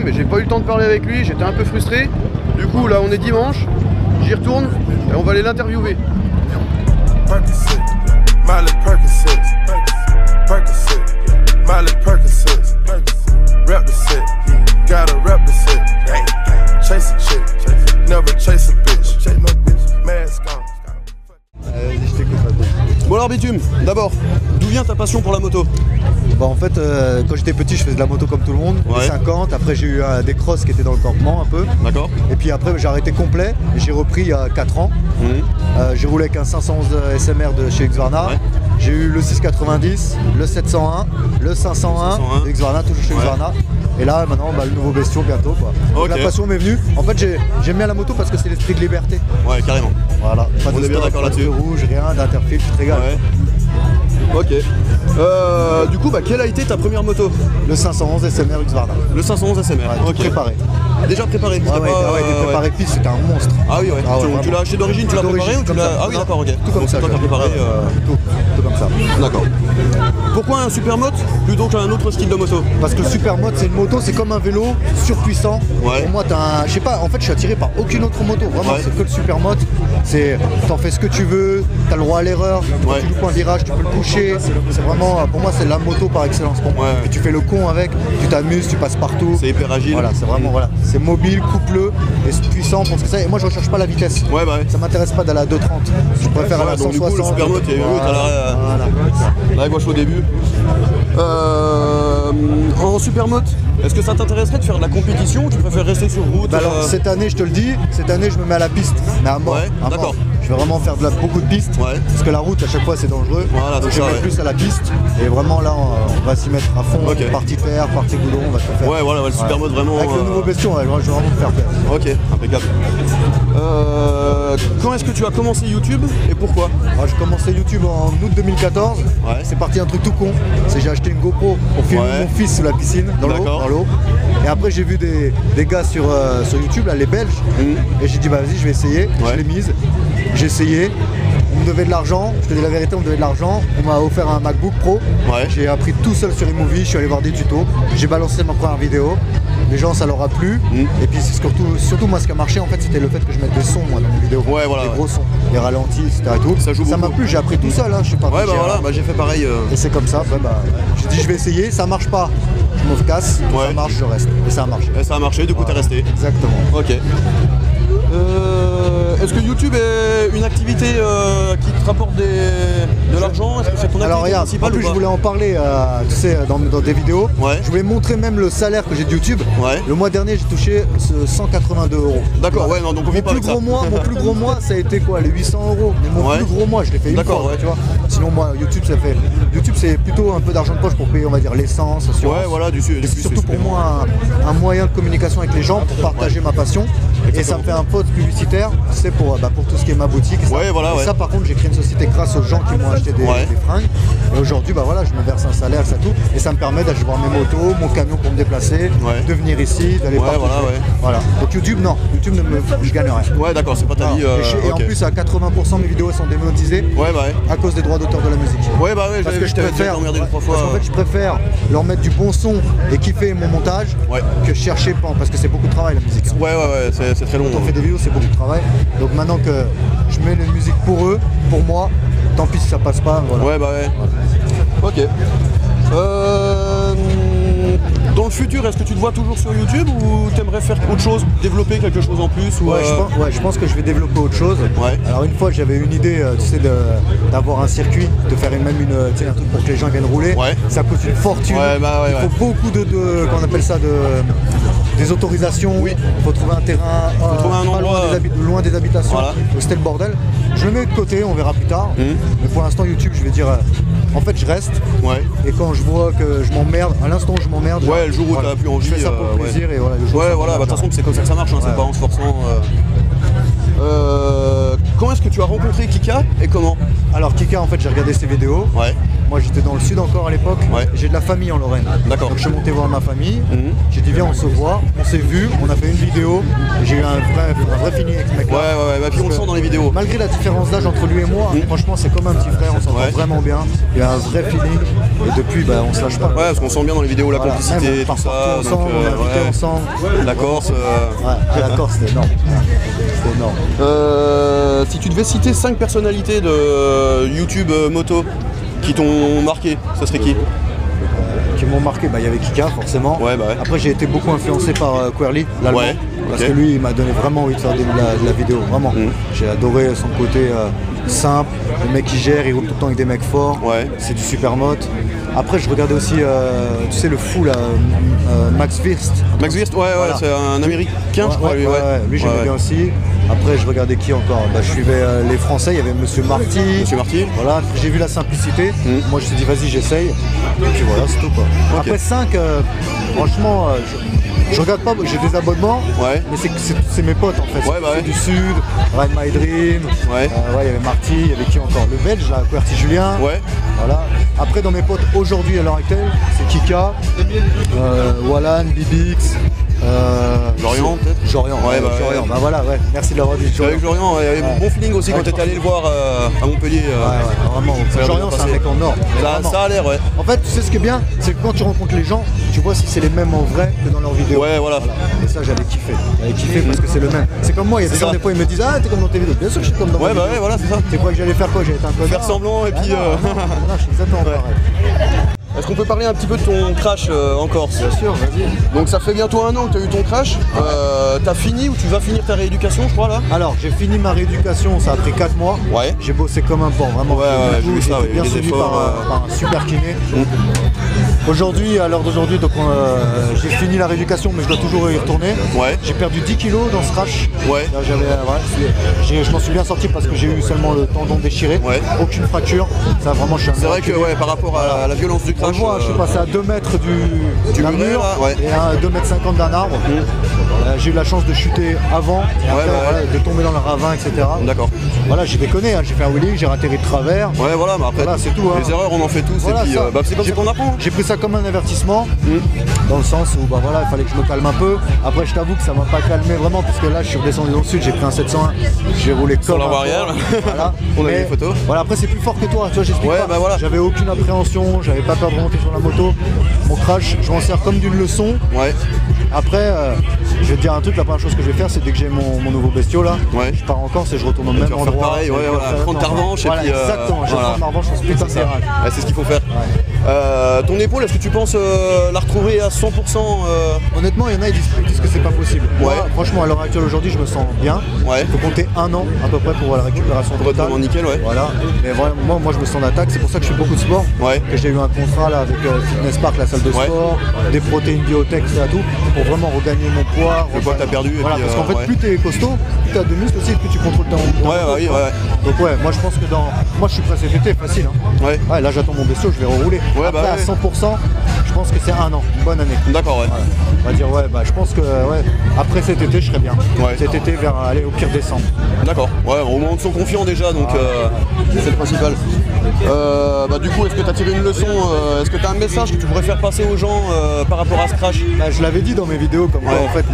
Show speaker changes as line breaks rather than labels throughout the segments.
mais j'ai pas eu le temps de parler avec lui, j'étais un peu frustré. Du coup là on est dimanche, j'y retourne et on va aller l'interviewer. Bon alors Bitume, d'abord, d'où vient ta passion pour la moto?
Bah en fait, quand j'étais petit, je faisais de la moto comme tout le monde, les 50, après j'ai eu des crosses qui étaient dans le campement un peu.
D'accord.
Et puis après j'ai arrêté complet, et j'ai repris il y a 4 ans. J'ai roulé avec un 511 SMR de chez Husqvarna. J'ai eu le 690, le 701, le 501, Husqvarna, toujours chez Husqvarna. Et là maintenant le nouveau Bestio bientôt quoi. Donc, la passion m'est venue. En fait j'aime bien la moto parce que c'est l'esprit de liberté.
Ouais carrément.
Voilà. Pas
On est bien d'accord là-dessus.
Rouge, rien, d'interfile, tu te régales.
Ok. Du coup, quelle a été ta première moto?
Le 511 SMR Husqvarna.
Le 511 SMR,
tout préparé.
Déjà préparé?
Il était préparé piste, c'était un monstre.
Ah oui, ouais. Tu l'as acheté d'origine, tu l'as préparé ou tu l'as... Ah oui, d'accord, ok.
Tout comme ça.
Toi, t'as préparé...
Tout comme ça.
D'accord. Pourquoi un supermoto plutôt qu'un autre style de moto?
Parce que le supermoto, c'est une moto, c'est comme un vélo surpuissant. Pour moi, je sais pas, en fait, je suis attiré par aucune autre moto. Vraiment, c'est que le supermoto. T'en fais ce que tu veux, t'as le droit à l'erreur. Quand tu loupes un virage, tu peux le coucher. C'est vraiment, pour moi, c'est la moto par excellence. Pour moi. Et tu fais le con avec, tu t'amuses, tu passes partout.
C'est hyper agile.
Voilà, c'est vraiment, c'est mobile, coupleux et c'est puissant pour ce que c'est. Et moi, je recherche pas la vitesse. Ça m'intéresse pas d'aller à 230. Je préfère aller à 160.
Donc, du coup, le supermoto, t'as la gauche au début. En supermoto, est-ce que ça t'intéresserait de faire de la compétition ou tu préfères rester sur route?
Alors cette année, je te le dis, cette année je me mets à la piste, mais à mort.
D'accord.
Je vais vraiment faire beaucoup de pistes, parce que la route à chaque fois c'est dangereux.
Voilà, donc
je vais plus à la piste, et vraiment là on va s'y mettre à fond, partie terre, partie goudron, on va tout faire.
Ouais, voilà, le supermoto vraiment...
Avec le nouveau Bestio, je vais vraiment me faire faire.
Ok, impeccable. Quand est-ce que tu as commencé YouTube et pourquoi?
J'ai commencé YouTube en août 2014, c'est parti un truc tout con, j'ai acheté une GoPro pour filmer mon fils sous la piscine, dans l'eau. Et après j'ai vu des gars sur YouTube, là, les Belges, et j'ai dit vas-y je vais essayer, je l'ai mise, j'ai essayé, on me devait de l'argent, je te dis la vérité, on me devait de l'argent, on m'a offert un MacBook Pro, j'ai appris tout seul sur iMovie, je suis allé voir des tutos, j'ai balancé ma première vidéo, les gens ça leur a plu, et puis surtout moi ce qui a marché en fait c'était le fait que je mette des sons moi, dans mes vidéos, des gros sons, les ralentis, etc. Et tout. Ça m'a plu, j'ai appris tout seul, je suis pas
j'ai fait pareil.
Et c'est comme ça, j'ai dit je vais essayer, ça marche pas, je me casse, ça marche, je reste. Et ça a marché.
Et ça a marché, du coup t'es resté.
Exactement.
Ok. Est-ce que YouTube est une activité qui te rapporte de l'argent? Est-ce que c'est ton activité
Alors regarde,
principale
en plus je voulais en parler tu sais, dans des vidéos. Je voulais montrer même le salaire que j'ai de YouTube. Le mois dernier j'ai touché 182 €.
D'accord, non, donc on vit pas avec ça.
Mon plus gros mois ça a été quoi? Les 800 €. Mais mon plus gros mois je l'ai fait une fois, tu vois. Sinon moi YouTube c'est plutôt un peu d'argent de poche pour payer on va dire l'essence, l'assurance. Surtout pour moi un moyen de communication avec les gens pour partager ma passion. Et ça me fait un pote publicitaire, c'est pour tout ce qui est ma boutique. Et ça par contre j'ai créé une société grâce aux gens qui m'ont acheté des fringues. Et aujourd'hui je me verse un salaire, ça tout. Et ça me permet d'aller voir mes motos, mon camion pour me déplacer, de venir ici, d'aller partout. Voilà. Donc YouTube je gagne rien.
Ouais d'accord, c'est pas ta vie.
Et en plus à 80% mes vidéos sont démonétisées à cause des droits d'auteur de la musique. Parce que je préfère leur mettre du bon son et kiffer mon montage que chercher parce que c'est beaucoup de travail la musique.
C'est très long.
Quand on fait des vidéos c'est beaucoup de travail. Donc maintenant que je mets les musiques pour eux, pour moi, tant pis si ça passe pas.
Ok. Dans le futur, est-ce que tu te vois toujours sur YouTube ou t'aimerais faire autre chose, développer quelque chose en plus ou
je pense que je vais développer autre chose. Alors une fois j'avais une idée, tu sais, d'avoir un circuit, de faire même un truc pour que les gens viennent rouler. Ça coûte une fortune. Il faut beaucoup qu'on appelle ça des autorisations. Il faut trouver un terrain loin des habitations. Donc c'était le bordel. Je le mets de côté, on verra plus tard. Mais pour l'instant YouTube, je vais dire en fait je reste. Et quand je vois que je m'emmerde, à l'instant où je m'emmerde,
le jour où t'as plus envie,
je fais ça pour le plaisir et
de toute façon c'est comme ça que ça marche, c'est pas en se forçant. Quand est-ce que tu as rencontré Kika et comment?
Alors Kika en fait j'ai regardé ses vidéos. moi j'étais dans le sud encore à l'époque, j'ai de la famille en Lorraine.
D'accord.
Donc je suis monté voir ma famille, j'ai dit viens on se voit, on s'est vu, on a fait une vidéo, et j'ai eu un vrai feeling avec ce mec-là.
Ouais, puis on le sent dans les vidéos.
Malgré la différence d'âge entre lui et moi, franchement c'est comme un petit frère, on s'entend vraiment bien, il y a un vrai feeling, et depuis on se lâche pas.
Ouais, parce qu'on sent bien dans les vidéos la complicité, tout ça.
Ensemble, on a invité ensemble.
La Corse.
La Corse c'était énorme. C'était énorme.
Si tu devais citer 5 personnalités de YouTube moto qui t'ont marqué, ce serait qui?
Qui m'ont marqué, il y avait Kika forcément. Après j'ai été beaucoup influencé par Querly, l'allemand. Parce que lui il m'a donné vraiment envie de faire de la vidéo, vraiment. J'ai adoré son côté simple, le mec qui gère, il roule tout le temps avec des mecs forts, c'est du super mote. Après je regardais aussi, tu sais le fou là, Max Wirst.
Max Wirst, voilà. C'est un américain je crois lui.
Lui j'aimais bien aussi. Après je regardais qui encore, je suivais les Français, il y avait Monsieur Marty. Voilà, j'ai vu la simplicité, moi je me suis dit vas-y j'essaye. Et puis voilà, c'est tout quoi. Après 5, franchement, je regarde pas, j'ai des abonnements, mais c'est mes potes en fait. C'est du sud, Ride My Dream, il y avait Marty, il y avait qui encore? Le Belge là, Querty Julien. Voilà. Après dans mes potes aujourd'hui à l'heure actuelle, c'est Kika, Wallan, Bibix.
Jorian peut-être?
Jorian, voilà, merci de l'avoir dit.
Avec Jorian, il y avait bon feeling aussi quand t'étais allé le voir à Montpellier.
Vraiment, Jorian c'est un mec en or.
Ça a l'air,
En fait, tu sais ce qui est bien, c'est que quand tu rencontres les gens, tu vois si c'est les mêmes en vrai que dans leurs vidéos.
Voilà.
Et ça j'avais kiffé parce que c'est le même. C'est comme moi, il y a des gens des fois ils me disent ah t'es comme dans tes vidéos. Bien sûr que je suis comme dans mes vidéos.
Voilà, c'est ça.
Tu crois que j'allais faire quoi? J'allais être un connard.
Faire semblant et puis...
Voilà, je suis exactement pareil.
Est-ce qu'on peut parler un petit peu de ton crash en Corse?
Bien sûr, vas-y.
Donc ça fait bientôt 1 an que tu as eu ton crash. T'as fini ou tu vas finir ta rééducation je crois là?
Alors j'ai fini ma rééducation, ça a pris 4 mois. J'ai bossé comme un porc, vraiment.
J'ai vu ça,
bien suivi par un super kiné. Aujourd'hui, à l'heure d'aujourd'hui, donc j'ai fini la rééducation mais je dois toujours y retourner. J'ai perdu 10 kilos dans ce crash. Je m'en suis bien sorti parce que j'ai eu seulement le tendon déchiré. Aucune fracture. Ça vraiment je suis un...
C'est vrai que par rapport à la violence du crash.
Je suis passé à 2 mètres d'un mur et à 2,50 m d'un arbre. J'ai eu la chance de chuter avant et après, de tomber dans le ravin, etc.
D'accord.
Voilà, j'ai déconné, j'ai fait un wheelie, j'ai atterri de travers.
Mais après
c'est tout.
Les erreurs on en fait tous et puis c'est comme ça qu'on apprend.
J'ai pris ça comme un avertissement, dans le sens où il fallait que je me calme un peu. Après je t'avoue que ça m'a pas calmé vraiment puisque là je suis redescendu dans le sud, j'ai pris un 701, j'ai roulé comme
sur la barrière. On a eu des photos.
Voilà, après c'est plus fort que toi, tu vois, j'explique pas. J'avais aucune appréhension, j'avais pas peur de remonter sur la moto. Mon crash, je m'en sers comme d'une leçon. Après, je vais te dire un truc, la première chose que je vais faire, c'est dès que j'ai mon nouveau bestiau là, je pars en Corse et je retourne au même endroit.
Pareil, prendre ta revanche et puis...
Exactement, je vais prendre ma revanche, putain c'est rare.
C'est ce qu'il faut faire. Ton épaule, est-ce que tu penses la retrouver à 100%?
Honnêtement, il y en a, ils disent que c'est pas possible. Moi, franchement, à l'heure actuelle aujourd'hui, je me sens bien. Il faut compter 1 an à peu près pour la récupération totale.
Vraiment nickel,
Voilà. Mais vraiment, moi, je me sens d'attaque. C'est pour ça que je fais beaucoup de sport. Que j'ai eu un contrat là avec Fitness Park, la salle de sport, des protéines biotech, et tout, pour vraiment regagner mon poids.
Le poids que t'as perdu.
Voilà, parce qu'en fait, plus t'es costaud, plus t'as de muscles aussi, plus tu contrôles ton Donc moi, je pense que moi, je suis prêt cet été, facile. Là, j'attends mon bestiau, je vais rerouler. Après, à 100%, je pense que c'est 1 an, une bonne année.
D'accord,
On va dire, je pense que après cet été, je serai bien. Cet été, vers aller au pire décembre.
D'accord, au moins on te sent confiant déjà, donc c'est le principal. Du coup, est-ce que tu as tiré une leçon? Est-ce que tu as un message que tu pourrais faire passer aux gens par rapport à ce crash?
Je l'avais dit dans mes vidéos, comme quoi, en fait,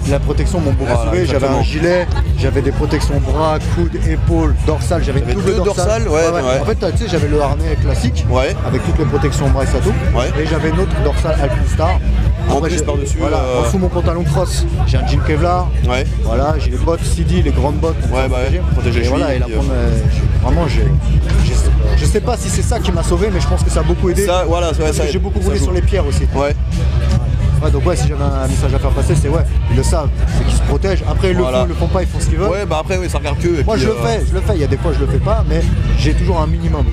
la protection m'a beaucoup sauvé. J'avais un gilet, j'avais des protections bras, coudes, épaules, dorsales, j'avais une double dorsale. En fait, tu sais, j'avais le harnais classique avec toutes les protections bras et ça tout. Et j'avais une autre dorsale Alpinstar.
En plus par-dessus.
En dessous mon pantalon cross, j'ai un jean Kevlar. Voilà, j'ai les bottes CD, les grandes bottes pour protéger les chevilles. Vraiment, je sais pas si c'est ça qui m'a sauvé, mais je pense que ça a beaucoup aidé. J'ai beaucoup roulé sur les pierres aussi. Donc si j'avais un message à faire passer, c'est ils le savent, c'est qu'ils se protègent. Après ils le font pas, ils font ce qu'ils veulent.
Après ça regarde que.
Moi je le fais, il y a des fois je le fais pas, mais j'ai toujours un minimum.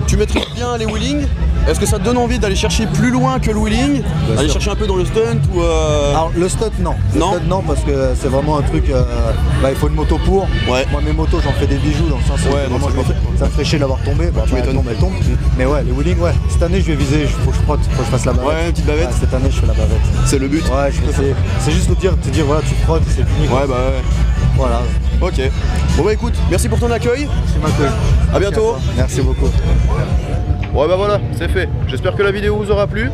Tu maîtrises bien les wheelings? Est-ce que ça te donne envie d'aller chercher plus loin que le wheeling, aller chercher un peu dans le stunt ou
Alors le stunt non. Stunt, non parce que c'est vraiment un truc, il faut une moto pour. Moi mes motos j'en fais des bijoux dans le sens où ça me ferait chier d'avoir tombé, elle tombe. Mais ouais, les wheeling, cette année je vais viser, faut que je fasse la bavette.
Ouais, une petite bavette.
Cette année je fais la bavette.
C'est le but.
Ouais, c'est juste te dire voilà, tu frottes, c'est fini.
Ouais, bah ouais.
Voilà.
Ok. Bon bah écoute, merci pour ton accueil.
C'est ma couille.
À bientôt.
Merci beaucoup.
Ouais bah voilà, c'est fait. J'espère que la vidéo vous aura plu.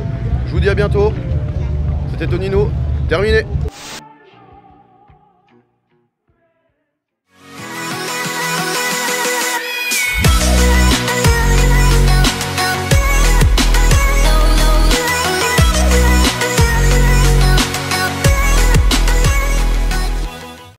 Je vous dis à bientôt. C'était Tonino. Terminé.